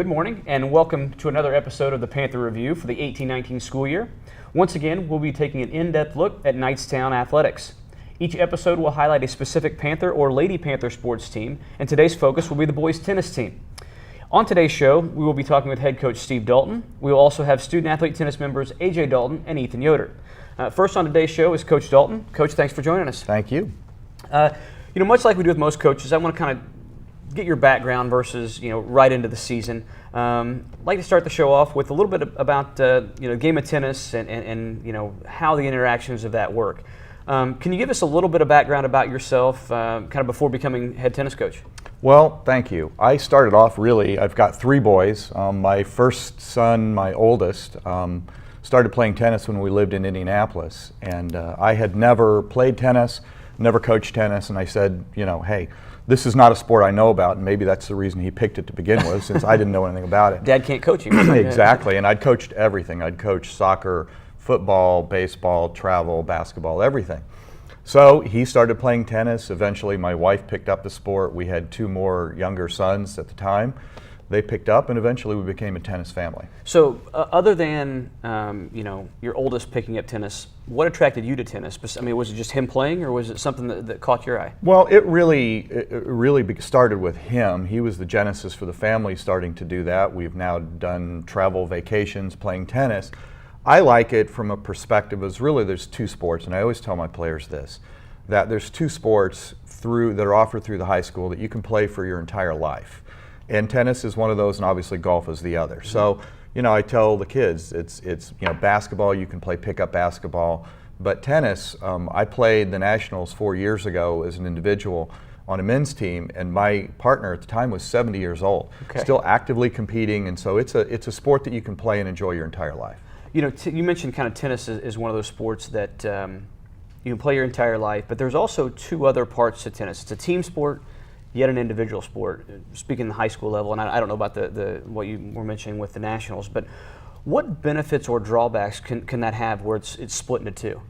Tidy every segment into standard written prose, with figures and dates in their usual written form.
Good morning and welcome to another episode of the Panther Review for the 18-19 school year. Once again, we'll be taking an in-depth look at Knightstown athletics. Each episode will highlight a specific Panther or Lady Panther sports team, and today's focus will be the boys tennis team. On today's show, we will be talking with head coach Steve Dalton. We will also have student-athlete tennis members AJ Dalton and Ethan Yoder. First on today's show is Coach Dalton. Coach, thanks for joining us. Thank you. Much like we do with most coaches, I want to kind of get your background versus right into the season. I'd like to start the show off with a little bit about game of tennis and how the interactions of that work. Can you give us a little bit of background about yourself, kind of before becoming head tennis coach? Well, thank you. I started off I've got three boys. My first son, my oldest, started playing tennis when we lived in Indianapolis, and I had never played tennis, never coached tennis, and I said, hey, this is not a sport I know about, and maybe that's the reason he picked it to begin with, since I didn't know anything about it. Dad can't coach you. Exactly, and I'd coached everything. I'd coached soccer, football, baseball, travel, basketball, everything. So he started playing tennis. Eventually my wife picked up the sport. We had two more younger sons at the time. They picked up, and eventually we became a tennis family. So other than your oldest picking up tennis, what attracted you to tennis? I mean, was it just him playing, or was it something that caught your eye? Well, it really started with him. He was the genesis for the family starting to do that. We've now done travel vacations playing tennis. I like it from a perspective as really there's two sports, and I always tell my players this, that there's two sports that are offered through the high school that you can play for your entire life. And tennis is one of those, and obviously golf is the other. So, I tell the kids, it's basketball, you can play pickup basketball, but tennis, I played the Nationals 4 years ago as an individual on a men's team, and my partner at the time was 70 years old, still actively competing, and so it's a sport that you can play and enjoy your entire life. You mentioned kind of tennis is one of those sports that you can play your entire life, but there's also two other parts to tennis. It's a team sport, yet an individual sport. Speaking the high school level, and I don't know about the what you were mentioning with the Nationals, but what benefits or drawbacks can that have where it's split into two?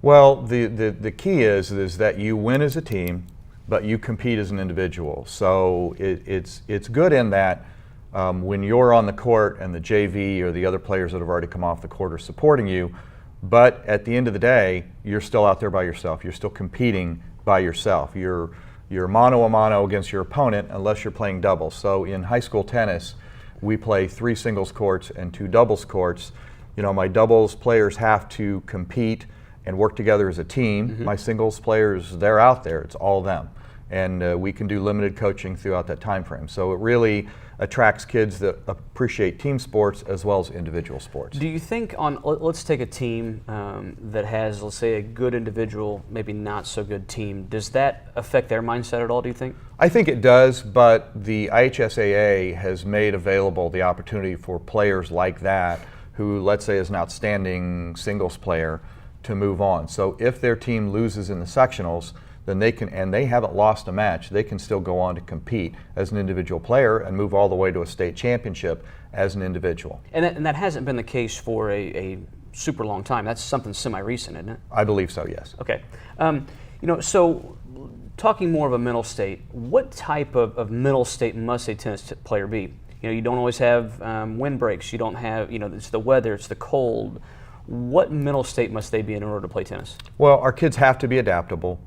Well, the key is that you win as a team, but you compete as an individual. So it's good in that when you're on the court and the JV or the other players that have already come off the court are supporting you, but at the end of the day, you're still out there by yourself. You're still competing by yourself. You're mano a mano against your opponent unless you're playing doubles. So in high school tennis, we play 3 singles courts and 2 doubles courts. My doubles players have to compete and work together as a team. My singles players, they're out there. It's all them. And we can do limited coaching throughout that time frame. So it really attracts kids that appreciate team sports as well as individual sports. Do you think let's take a team that has, let's say, a good individual, maybe not so good team, does that affect their mindset at all, do you think? I think it does, but the IHSAA has made available the opportunity for players like that who, let's say, is an outstanding singles player to move on. So if their team loses in the sectionals, then they can, and they haven't lost a match, they can still go on to compete as an individual player and move all the way to a state championship as an individual. And that hasn't been the case for a super long time. That's something semi-recent, isn't it? I believe so, yes. Okay. So talking more of a mental state, what type of mental state must a tennis player be? You don't always have wind breaks. You don't have, it's the weather, it's the cold. What mental state must they be in order to play tennis? Well, our kids have to be adaptable.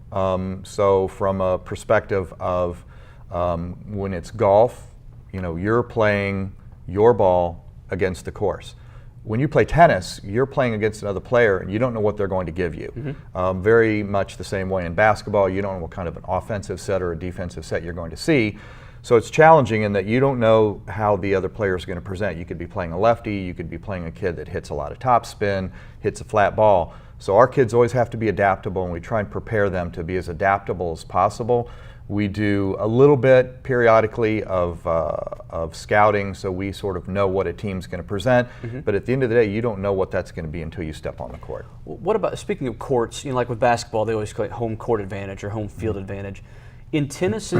So from a perspective of when it's golf, you're playing your ball against the course. When you play tennis, you're playing against another player and you don't know what they're going to give you. Very much the same way in basketball, you don't know what kind of an offensive set or a defensive set you're going to see. So it's challenging in that you don't know how the other player is going to present. You could be playing a lefty, you could be playing a kid that hits a lot of topspin, hits a flat ball. So our kids always have to be adaptable, and we try and prepare them to be as adaptable as possible. We do a little bit periodically of scouting, so we sort of know what a team's going to present. But at the end of the day, you don't know what that's going to be until you step on the court. What about, speaking of courts, like with basketball, they always call it home court advantage or home field advantage. In tennis,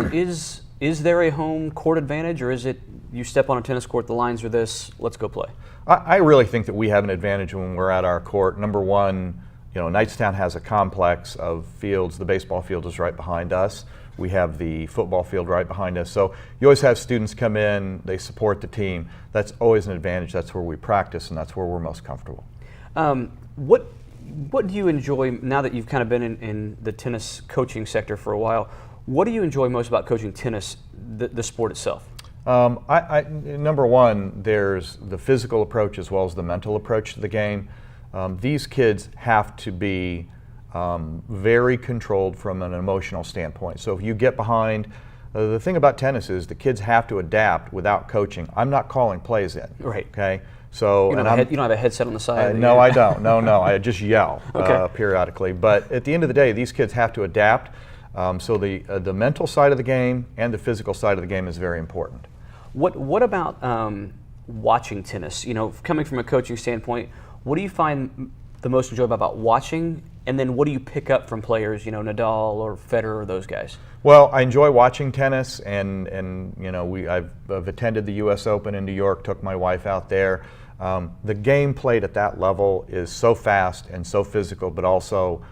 is there a home court advantage, or is it you step on a tennis court, the lines are this, let's go play? I really think that we have an advantage when we're at our court. Number one, Knightstown has a complex of fields. The baseball field is right behind us. We have the football field right behind us. So you always have students come in, they support the team. That's always an advantage. That's where we practice, and that's where we're most comfortable. What do you enjoy, now that you've kind of been in the tennis coaching sector for a while, what do you enjoy most about coaching tennis, the sport itself? Number one, there's the physical approach as well as the mental approach to the game. These kids have to be very controlled from an emotional standpoint. So if you get behind, the thing about tennis is the kids have to adapt without coaching. I'm not calling plays in. Right. Okay. So you don't have a headset on the side. No, I don't. No. I just yell Okay. periodically. But at the end of the day, these kids have to adapt. So the mental side of the game and the physical side of the game is very important. What about watching tennis? You know, coming from a coaching standpoint, what do you find the most enjoyable about watching? And then what do you pick up from players, you know, Nadal or Federer or those guys? Well, I enjoy watching tennis, and you know, I've attended the U.S. Open in New York, took my wife out there. The game played at that level is so fast and so physical, but also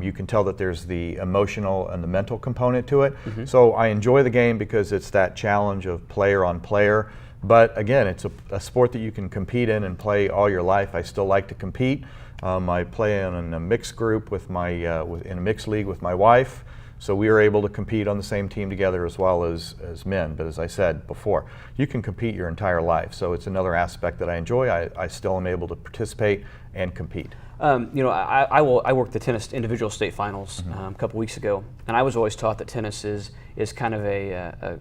you can tell that there's the emotional and the mental component to it. Mm-hmm. So I enjoy the game because it's that challenge of player on player. But again, it's a sport that you can compete in and play all your life. I still like to compete. I play in a mixed group with in a mixed league with my wife. So we are able to compete on the same team together as well as men. But as I said before, you can compete your entire life. So it's another aspect that I enjoy. I still am able to participate and compete. You know, I worked the tennis individual state finals a couple weeks ago, and I was always taught that tennis is kind of a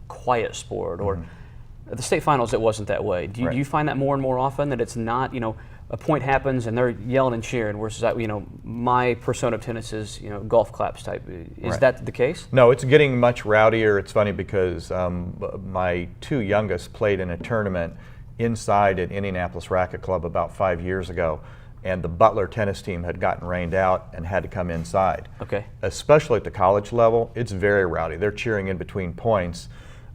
quiet sport, or at the state finals it wasn't that way. Do you find that more and more often, that it's not, you know, a point happens and they're yelling and cheering, versus, you know, my persona of tennis is, you know, golf claps type. Is that the case? No, it's getting much rowdier. It's funny because my two youngest played in a tournament inside at Indianapolis Racket Club about 5 years ago, and the Butler tennis team had gotten rained out and had to come inside. Okay. Especially at the college level, it's very rowdy. They're cheering in between points.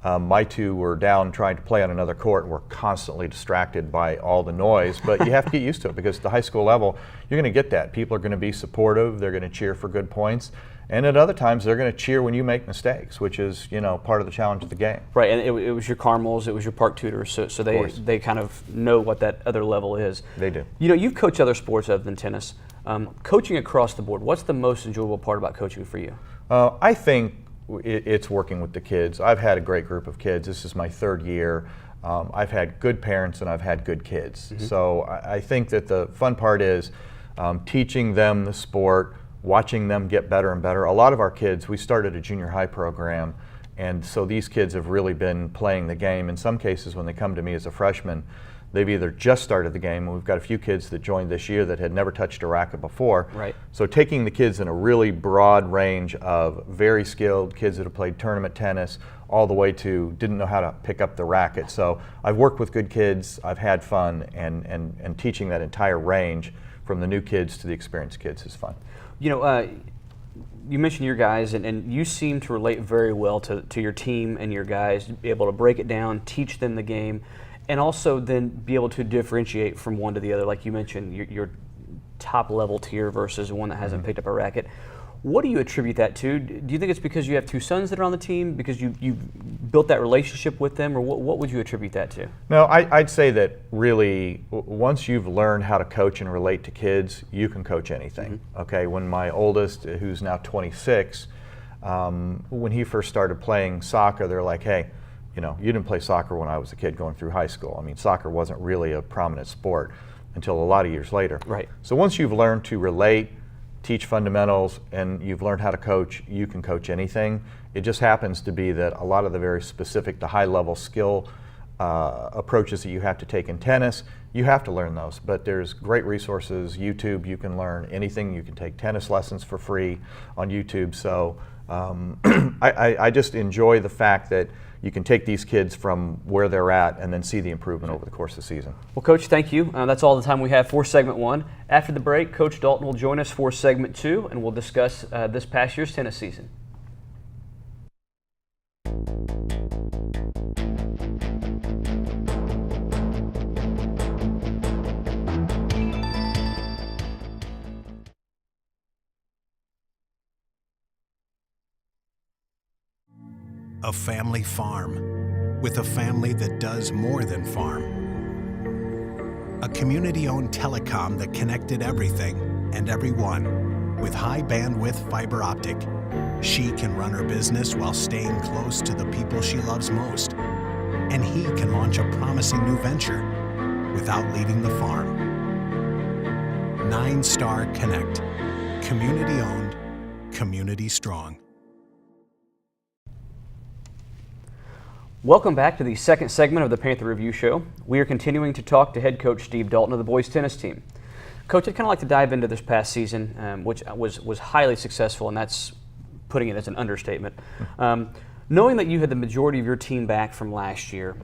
My two were down trying to play on another court and were constantly distracted by all the noise, but you have to get used to it, because at the high school level, you're going to get that. People are going to be supportive, they're going to cheer for good points, and at other times they're going to cheer when you make mistakes, which is, you know, part of the challenge of the game. Right, and it was your Carmels, it was your Park Tutors, so they kind of know what that other level is. They do. You know, you've coached other sports other than tennis. Coaching across the board, what's the most enjoyable part about coaching for you? I think it's working with the kids. I've had a great group of kids. This is my third year. I've had good parents and I've had good kids. Mm-hmm. So I think that the fun part is teaching them the sport, watching them get better and better. A lot of our kids, we started a junior high program, and so these kids have really been playing the game. In some cases, when they come to me as a freshman, they've either just started the game, and we've got a few kids that joined this year that had never touched a racket before. Right. So taking the kids in a really broad range of very skilled kids that have played tournament tennis, all the way to didn't know how to pick up the racket. So I've worked with good kids, I've had fun, and teaching that entire range from the new kids to the experienced kids is fun. You know, you mentioned your guys, and you seem to relate very well to your team and your guys, be able to break it down, teach them the game, and also then be able to differentiate from one to the other. Like you mentioned, your top level tier versus one that hasn't picked up a racket. What do you attribute that to? Do you think it's because you have two sons that are on the team, because you've built that relationship with them, or what would you attribute that to? No, I'd say that really once you've learned how to coach and relate to kids, you can coach anything. Okay, when my oldest, who's now 26, when he first started playing soccer, they're like, hey, you know, you didn't play soccer when I was a kid going through high school. I mean, soccer wasn't really a prominent sport until a lot of years later. Right. So once you've learned to relate, teach fundamentals, and you've learned how to coach, you can coach anything. It just happens to be that a lot of the very specific to high-level skill approaches that you have to take in tennis, you have to learn those. But there's great resources, YouTube, you can learn anything. You can take tennis lessons for free on YouTube. So I just enjoy the fact that you can take these kids from where they're at and then see the improvement over the course of the season. Well, Coach, thank you. That's all the time we have for segment one. After the break, Coach Dalton will join us for segment two, and we'll discuss this past year's tennis season. A family farm with a family that does more than farm. A community-owned telecom that connected everything and everyone with high bandwidth fiber optic. She can run her business while staying close to the people she loves most. And he can launch a promising new venture without leaving the farm. 9-Star Connect. Community-owned, community-strong. Welcome back to the second segment of the Panther Review Show. We are continuing to talk to head coach Steve Dalton of the boys tennis team. Coach, I'd kind of like to dive into this past season, which was highly successful, and that's putting it as an understatement. Knowing that you had the majority of your team back from last year,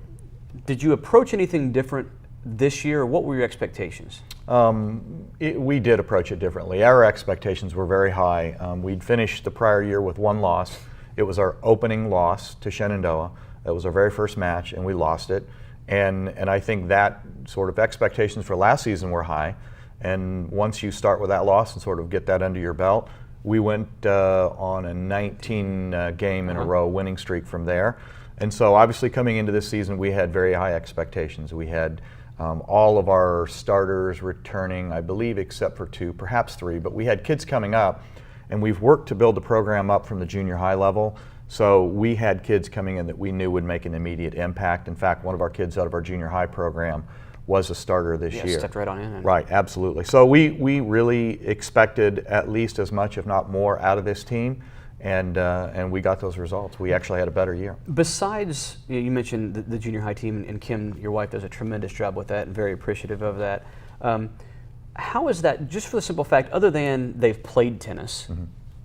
did you approach anything different this year, or what were your expectations? We did approach it differently. Our expectations were very high. We'd finished the prior year with one loss. It was our opening loss to Shenandoah. It was our very first match, and we lost it. And I think that sort of expectations for last season were high. And once you start with that loss and sort of get that under your belt, we went on a 19 game in a row winning streak from there. And so obviously coming into this season, we had very high expectations. We had all of our starters returning, I believe, except for 2, perhaps 3, but we had kids coming up, and we've worked to build the program up from the junior high level. So we had kids coming in that we knew would make an immediate impact. In fact, one of our kids out of our junior high program was a starter this year. Stepped right on in. Right, absolutely. So we really expected at least as much, if not more, out of this team, and we got those results. We actually had a better year. Besides, you mentioned the junior high team, and Kim, your wife, does a tremendous job with that, and very appreciative of that. How is that, just for the simple fact, other than they've played tennis,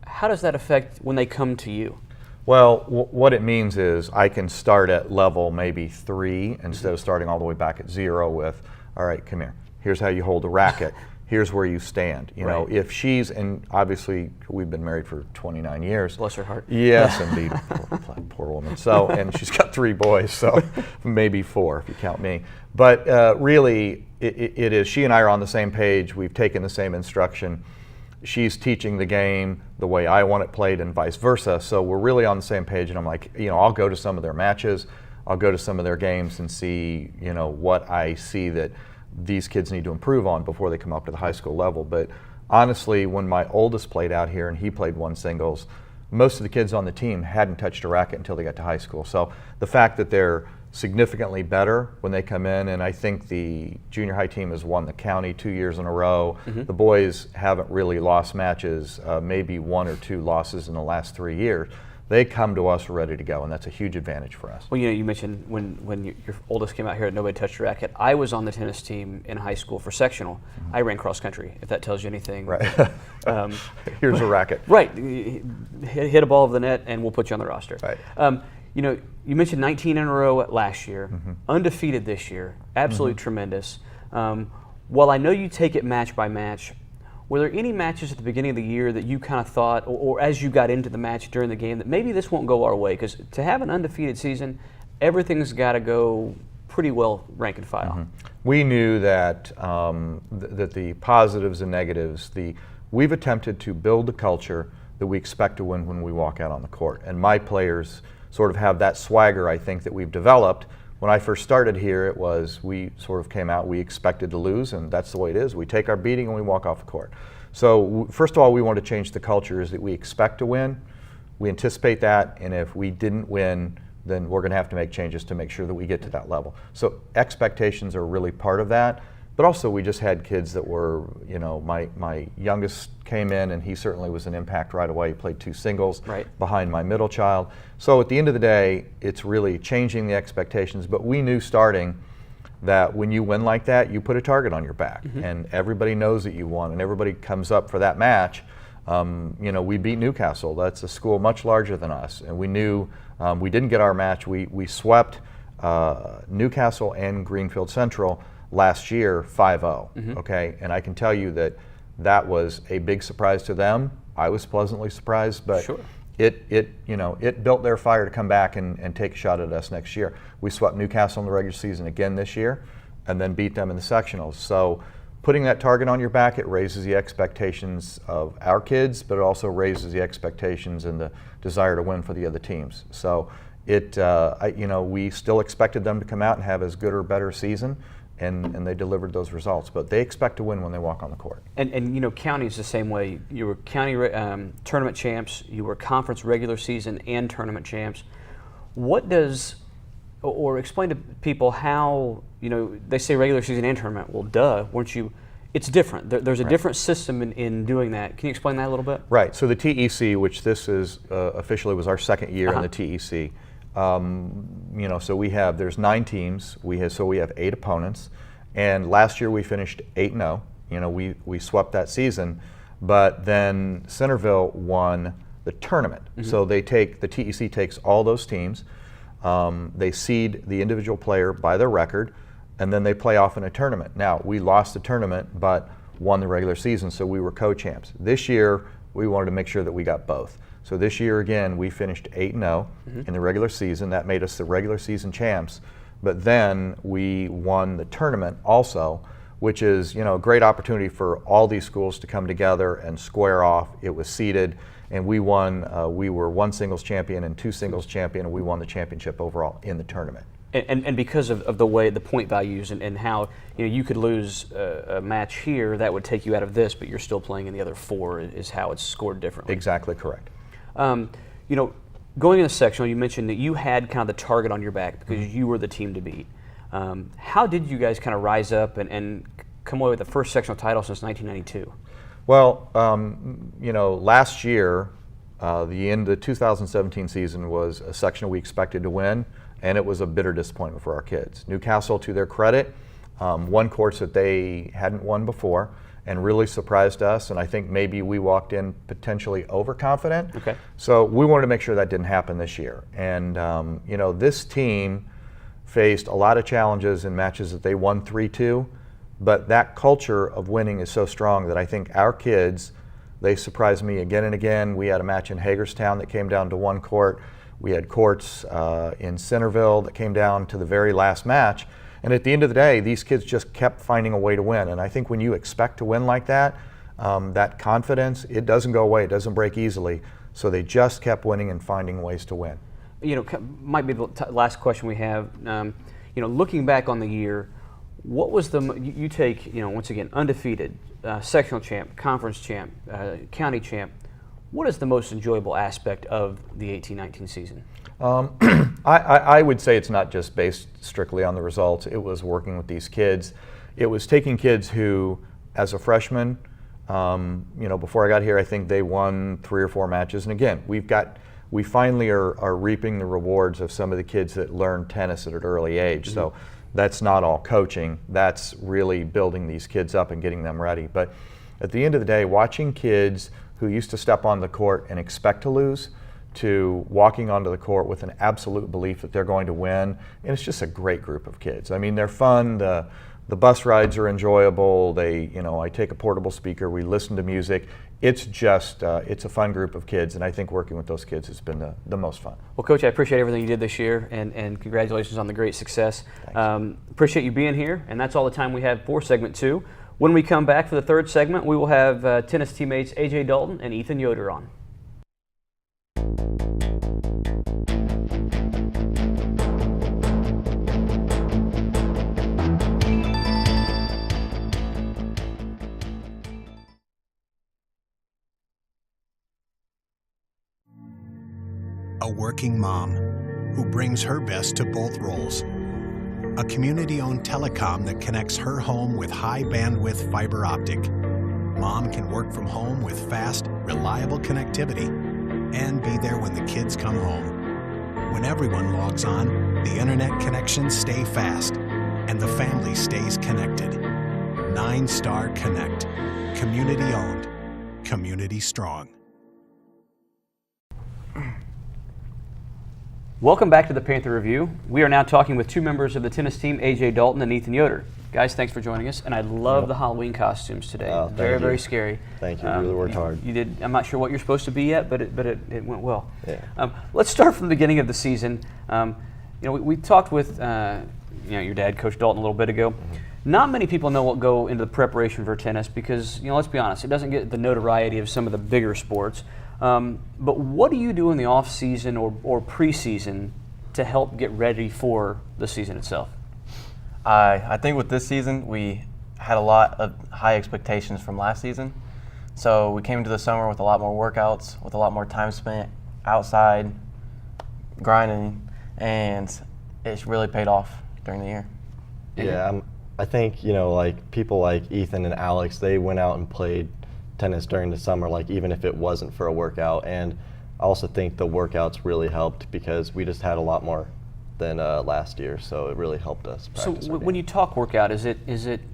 how does that affect when they come to you? Well, what it means is I can start at level maybe 3 instead of starting all the way back at 0 with, all right, come here. Here's how you hold a racket. Here's where you stand. You know, if she's, and obviously we've been married for 29 years. Bless her heart. Yes, indeed. Poor woman. So, and she's got 3 boys, so maybe 4 if you count me. But really, it is, she and I are on the same page. We've taken the same instruction. She's teaching the game the way I want it played and vice versa. So we're really on the same page, and I'm like, you know, I'll go to some of their matches, I'll go to some of their games and see, you know, what I see that these kids need to improve on before they come up to the high school level. But honestly, when my oldest played out here and he played one singles, most of the kids on the team hadn't touched a racket until they got to high school. So the fact that they're significantly better when they come in, and I think the junior high team has won the county 2 years in a row. The boys haven't really lost matches, maybe 1 or 2 losses in the last 3 years. They come to us ready to go, and that's a huge advantage for us. Well, you know, you mentioned when your oldest came out here, nobody touched a racket. I was on the tennis team in high school for sectional. I ran cross country, if that tells you anything. Right. Here's a racket. Right. Hit a ball of the net, and we'll put you on the roster. Right. You know, you mentioned 19 in a row last year, undefeated this year, absolutely tremendous. While I know you take it match by match, were there any matches at the beginning of the year that you kind of thought, or as you got into the match during the game, that maybe this won't go our way? Because to have an undefeated season, everything's got to go pretty well rank and file. We knew that that the positives and negatives, we've attempted to build a culture that we expect to win when we walk out on the court. And my players sort of have that swagger, I think, that we've developed. When I first started here, it was we sort of came out, we expected to lose, and that's the way it is. We take our beating and we walk off the court. So first of all, we want to change the culture is that we expect to win. We anticipate that, and if we didn't win, then we're going to have to make changes to make sure that we get to that level. So expectations are really part of that. But also we just had kids that were, you know, my youngest came in and he certainly was an impact right away. He played 2 singles behind my middle child. So at the end of the day, it's really changing the expectations. But we knew starting that when you win like that, you put a target on your back. And everybody knows that you won and everybody comes up for that match. You know, we beat Newcastle. That's a school much larger than us. And we knew we didn't get our match. We swept Newcastle and Greenfield Central last year 5-0, okay? And I can tell you that that was a big surprise to them. I was pleasantly surprised, but it built their fire to come back and take a shot at us next year. We swept Newcastle in the regular season again this year and then beat them in the sectionals. So putting that target on your back, it raises the expectations of our kids, but it also raises the expectations and the desire to win for the other teams. So we still expected them to come out and have as good or better season, and they delivered those results. But they expect to win when they walk on the court. And county's the same way. You were county tournament champs. You were conference regular season and tournament champs. What does, or explain to people how, they say regular season and tournament. Well, duh, weren't you? It's different. There's a different system in doing that. Can you explain that a little bit? Right. So the TEC, which this is officially was our second year in the TEC. So there's 9 teams. We have 8 opponents, and last year we finished 8-0. We swept that season, but then Centerville won the tournament. So the TEC takes all those teams. They seed the individual player by their record, and then they play off in a tournament. Now, we lost the tournament, but won the regular season, so we were co-champs. This year, we wanted to make sure that we got both. So this year, again, we finished 8-0 in the regular season. That made us the regular season champs. But then we won the tournament also, which is, a great opportunity for all these schools to come together and square off. It was seeded, and we won. We were 1 singles champion and 2 singles champion, and we won the championship overall in the tournament. And because of the way the point values and how you could lose a match here, that would take you out of this, but you're still playing in the other 4 is how it's scored differently. Exactly correct. Going in the sectional, you mentioned that you had kind of the target on your back because you were the team to beat. How did you guys kind of rise up and come away with the first sectional title since 1992? Well, last year, the end of the 2017 season was a sectional we expected to win, and it was a bitter disappointment for our kids. Newcastle, to their credit, won courts that they hadn't won before and really surprised us, and I think maybe we walked in potentially overconfident. Okay. So we wanted to make sure that didn't happen this year. And this team faced a lot of challenges in matches that they won 3-2, but that culture of winning is so strong that I think our kids, they surprised me again and again. We had a match in Hagerstown that came down to 1 court. We had courts in Centerville that came down to the very last match. And at the end of the day, these kids just kept finding a way to win. And I think when you expect to win like that, that confidence, it doesn't go away. It doesn't break easily. So they just kept winning and finding ways to win. Might be the last question we have. Looking back on the year, what was you take, once again, undefeated, sectional champ, conference champ, county champ. What is the most enjoyable aspect of the 18-19 season? I would say it's not just based strictly on the results. It was working with these kids. It was taking kids who, as a freshman, before I got here, I think they won 3 or 4 matches. And again, we finally are reaping the rewards of some of the kids that learned tennis at an early age. So that's not all coaching. That's really building these kids up and getting them ready. But at the end of the day, watching kids who used to step on the court and expect to lose to walking onto the court with an absolute belief that they're going to win, and it's just a great group of kids. I mean, they're fun. The bus rides are enjoyable. I take a portable speaker. We listen to music. It's just, it's a fun group of kids, and I think working with those kids has been the most fun. Well, Coach, I appreciate everything you did this year, and congratulations on the great success. Appreciate you being here, and that's all the time we have for segment 2. When we come back for the 3rd segment, we will have tennis teammates A.J. Dalton and Ethan Yoder on. A working mom who brings her best to both roles. A community-owned telecom that connects her home with high-bandwidth fiber optic. Mom can work from home with fast, reliable connectivity and be there when the kids come home. When everyone logs on, the internet connections stay fast and the family stays connected. 9-Star Connect. Community-owned. Community strong. Welcome back to the Panther Review. We are now talking with 2 members of the tennis team, A.J. Dalton and Ethan Yoder. Guys, thanks for joining us. And I love the Halloween costumes today. Oh, very scary. Thank you. You really worked hard. You did. I'm not sure what you're supposed to be yet, but it went well. Yeah. Let's start from the beginning of the season. We talked with your dad, Coach Dalton, a little bit ago. Not many people know what go into the preparation for tennis because, let's be honest, it doesn't get the notoriety of some of the bigger sports. But what do you do in the off season or preseason to help get ready for the season itself? I think with this season, we had a lot of high expectations from last season. So we came into the summer with a lot more workouts, with a lot more time spent outside, grinding, and it's really paid off during the year. Yeah, I think, like people like Ethan and Alex, they went out and played tennis during the summer, like even if it wasn't for a workout. And I also think the workouts really helped because we just had a lot more than last year, so it really helped us practice. So when you talk workout, is it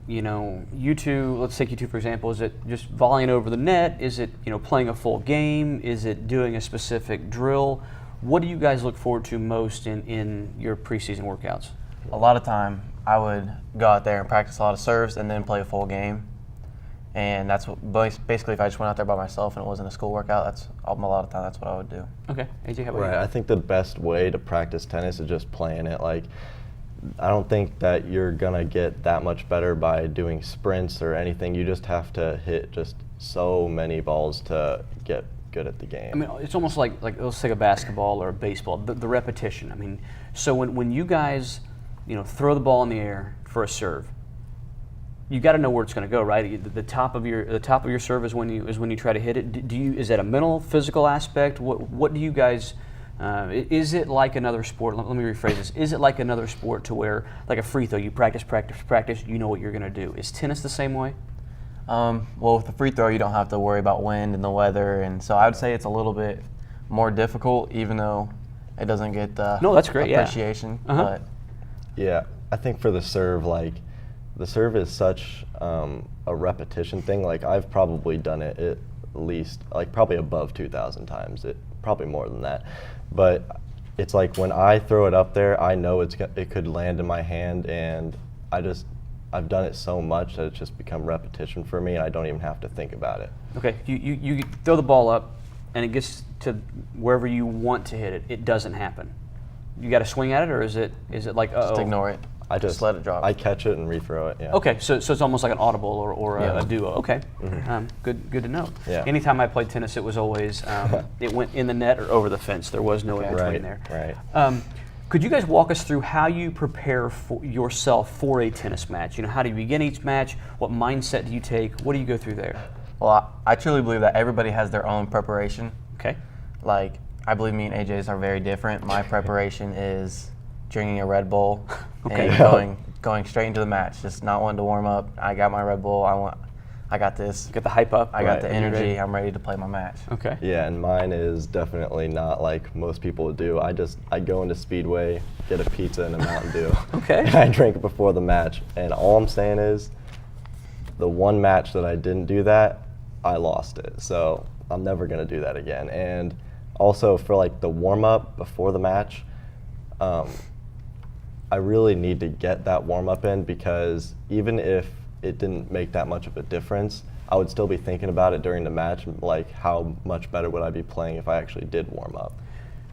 you two, let's take you two for example, is it just volleying over the net? Is it playing a full game? Is it doing a specific drill? What do you guys look forward to most in your preseason workouts? A lot of time, I would go out there and practice a lot of serves and then play a full game. And that's what, basically if I just went out there by myself and it wasn't a school workout, that's a lot of time, that's what I would do. Okay, AJ, how about Right, you? I think the best way to practice tennis is just playing it. Like, I don't think that you're gonna get that much better by doing sprints or anything. You just have to hit just so many balls to get good at the game. I mean, it's almost like let's take a basketball or a baseball, the repetition. I mean, so when you guys, throw the ball in the air for a serve, you got to know where it's going to go, right? The top of your serve is when you try to hit it. Is that a mental, physical aspect? What do you guys? Is it like another sport? Let me rephrase this. Is it like another sport to where, like a free throw, you practice, you know what you're going to do? Is tennis the same way? Well, with the free throw, you don't have to worry about wind and the weather, and so I would say it's a little bit more difficult, even though it doesn't get the that's great, appreciation. Yeah. But Yeah, I think for the serve, the serve is such a repetition thing. Like, I've probably done it at least, probably above 2,000 times. Probably more than that. But it's like when I throw it up there, I know it could land in my hand, and I've done it so much that it's just become repetition for me, and I don't even have to think about it. Okay, you throw the ball up, and it gets to wherever you want to hit it. It doesn't happen. You got to swing at it, or is it like just ignore it. I just let it drop. I catch it and refrow it. Yeah. Okay, so it's almost like an audible or Yeah. a duo. Okay, good to know. Yeah. Anytime I played tennis, it was always it went in the net or over the fence. There was no in between Right, there. right. Could you guys walk us through how you prepare yourself for a tennis match? How do you begin each match? What mindset do you take? What do you go through there? Well, I truly believe that everybody has their own preparation. Okay. Like, I believe me and AJ's are very different. My preparation is drinking a Red Bull Okay. and going straight into the match, just not wanting to warm up. I got my Red Bull. I got this. Get the hype up. I got the and you're energy. ready. I'm ready to play my match. Okay. Yeah, and mine is definitely not like most people would do. I go into Speedway, get a pizza and a Mountain Dew. Okay. And I drink it before the match. And all I'm saying is, the one match that I didn't do that, I lost it. So I'm never gonna do that again. And also for the warm up before the match, I really need to get that warm up in, because even if it didn't make that much of a difference, I would still be thinking about it during the match, like how much better would I be playing if I actually did warm up.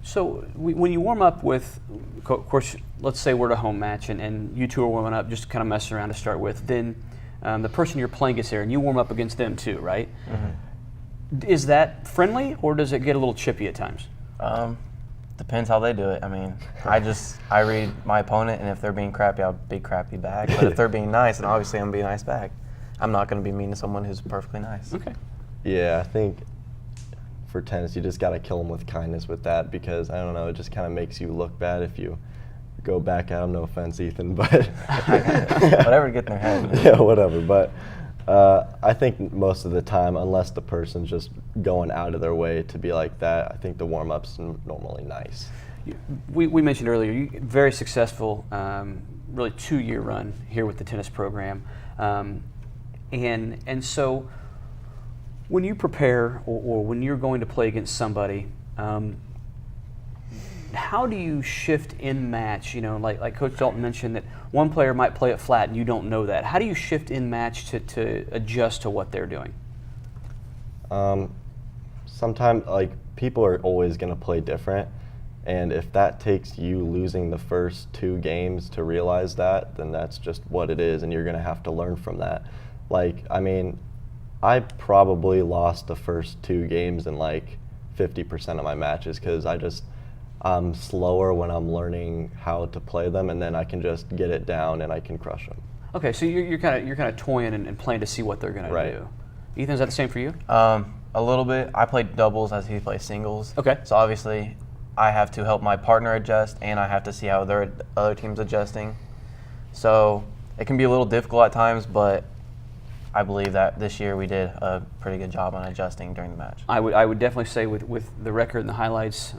So when you warm up with, of course, let's say we're at a home match and you two are warming up, just kind of messing around to start with, then the person you're playing gets there and you warm up against them too, right? Mm-hmm. Is that friendly, or does it get a little chippy at times? Depends how they do it. I mean, I read my opponent, and if they're being crappy, I'll be crappy back. But if they're being nice, then obviously I'm going to be nice back. I'm not going to be mean to someone who's perfectly nice. Okay. Yeah, I think for tennis, you just got to kill them with kindness with that, because, I don't know, it just kind of makes you look bad if you go back at them. No offense, Ethan, but Whatever to get in their head. yeah, whatever. But I think most of the time, unless the person's just going out of their way to be like that, I think the warm-up's normally nice. We mentioned earlier, you very successful, really 2-year run here with the tennis program, and so when you prepare or when you're going to play against somebody, how do you shift in match? Like Coach Dalton mentioned that one player might play it flat and you don't know that. How do you shift in match to adjust to what they're doing? Sometimes, people are always going to play different, and if that takes you losing the first 2 games to realize that, then that's just what it is, and you're going to have to learn from that. I probably lost the first 2 games in 50% of my matches, because I'm slower when I'm learning how to play them, and then I can just get it down and I can crush them. Okay, so you're kind of toying and playing to see what they're going to do. Ethan, is that the same for you? A little bit. I play doubles as he plays singles. Okay. So obviously, I have to help my partner adjust, and I have to see how their other team's adjusting. So it can be a little difficult at times, but I believe that this year we did a pretty good job on adjusting during the match. I would definitely say with the record and the highlights,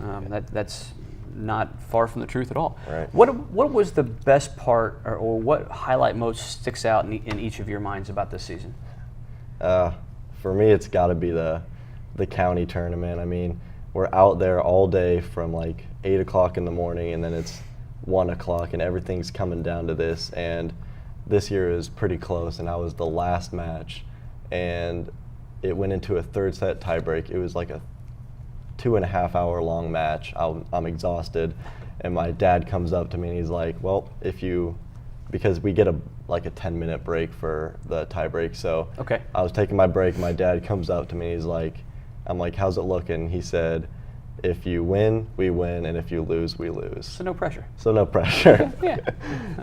that's not far from the truth at all. Right. What was the best part, or what highlight most sticks out in each of your minds about this season? For me, it's got to be the county tournament. I mean, we're out there all day from like 8 o'clock in the morning, and then it's 1 o'clock, and everything's coming down to this. And this year is pretty close, and I was the last match, and it went into a third set tiebreak. It was like a 2.5 hour long match. I'm exhausted, and my dad comes up to me and he's like, well, because we get a 10-minute break for the tiebreak, so okay. I was taking my break. My dad comes up to me and he's like, I'm like, how's it looking? He said, if you win, we win, and if you lose, we lose. So no pressure. So no pressure. Yeah.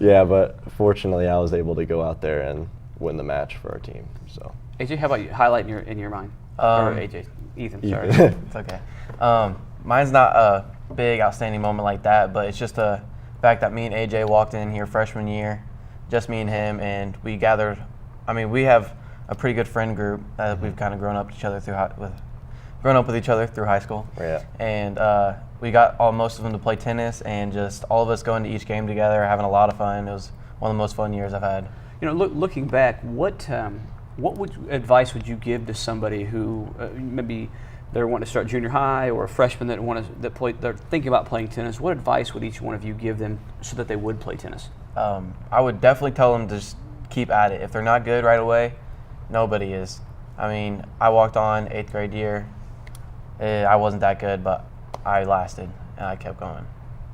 Yeah, but fortunately I was able to go out there and win the match for our team. So AJ, how about you? Highlight in your mind? Or AJ, Ethan, sorry. It's okay. Mine's not a big, outstanding moment like that, but it's just the fact that me and AJ walked in here freshman year, just me and him, and we gathered. I mean, we have a pretty good friend group that we've kind of grown up with each other through high school. Yeah. And we got most of them to play tennis, and just all of us going to each game together, having a lot of fun. It was one of the most fun years I've had. You know, looking back, what advice would you give to somebody who maybe they're wanting to start junior high, or a freshman they're thinking about playing tennis? What advice would each one of you give them so that they would play tennis? I would definitely tell them to just keep at it. If they're not good right away, nobody is. I mean, I walked on 8th grade year. I wasn't that good, but I lasted and I kept going.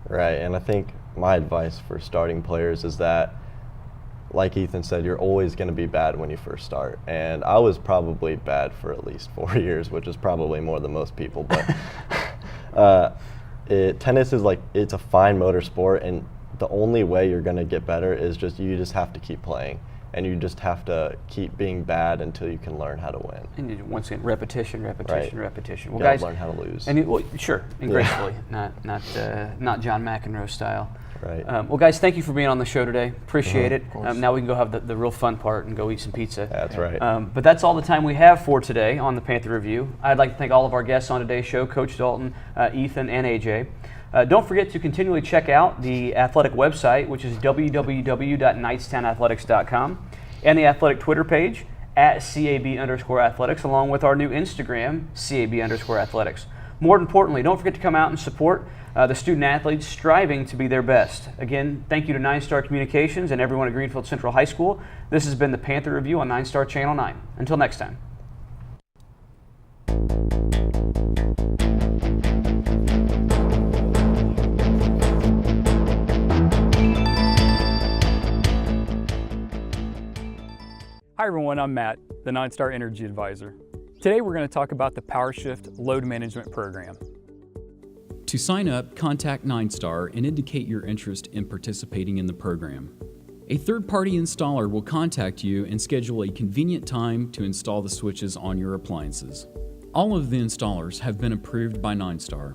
Right, and I think my advice for starting players is that, like Ethan said, you're always going to be bad when you first start. And I was probably bad for at least 4 years, which is probably more than most people. But tennis is it's a fine motor sport, and the only way you're going to get better is you just have to keep playing. And you just have to keep being bad until you can learn how to win. And once again, repetition. Well, you guys, learn how to lose. And sure, and gracefully, not John McEnroe style. Right. Well, guys, thank you for being on the show today. Appreciate it. Now we can go have the real fun part and go eat some pizza. That's right. But that's all the time we have for today on the Panther Review. I'd like to thank all of our guests on today's show, Coach Dalton, Ethan, and AJ. Don't forget to continually check out the athletic website, which is www.knightstownathletics.com, and the athletic Twitter page at @CAB_athletics, along with our new Instagram, CAB_athletics. More importantly, don't forget to come out and support the student athletes striving to be their best. Again, thank you to 9-Star Communications and everyone at Greenfield Central High School. This has been the Panther Review on 9-Star Channel 9. Until next time. Hi everyone, I'm Matt, the 9-Star Energy Advisor. Today we're going to talk about the PowerShift Load Management Program. To sign up, contact 9-Star and indicate your interest in participating in the program. A third-party installer will contact you and schedule a convenient time to install the switches on your appliances. All of the installers have been approved by 9-Star.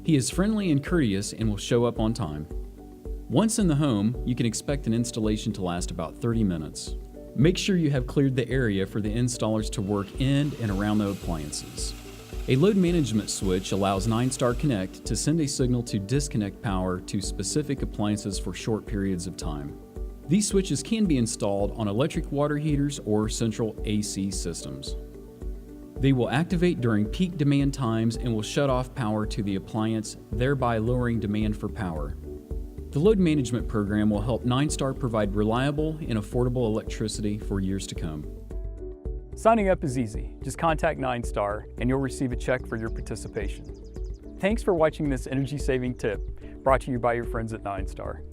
He is friendly and courteous and will show up on time. Once in the home, you can expect an installation to last about 30 minutes. Make sure you have cleared the area for the installers to work in and around the appliances. A load management switch allows 9-Star Connect to send a signal to disconnect power to specific appliances for short periods of time. These switches can be installed on electric water heaters or central AC systems. They will activate during peak demand times and will shut off power to the appliance, thereby lowering demand for power. The load management program will help 9-Star provide reliable and affordable electricity for years to come. Signing up is easy. Just contact 9-Star and you'll receive a check for your participation. Thanks for watching this energy-saving tip brought to you by your friends at 9-Star.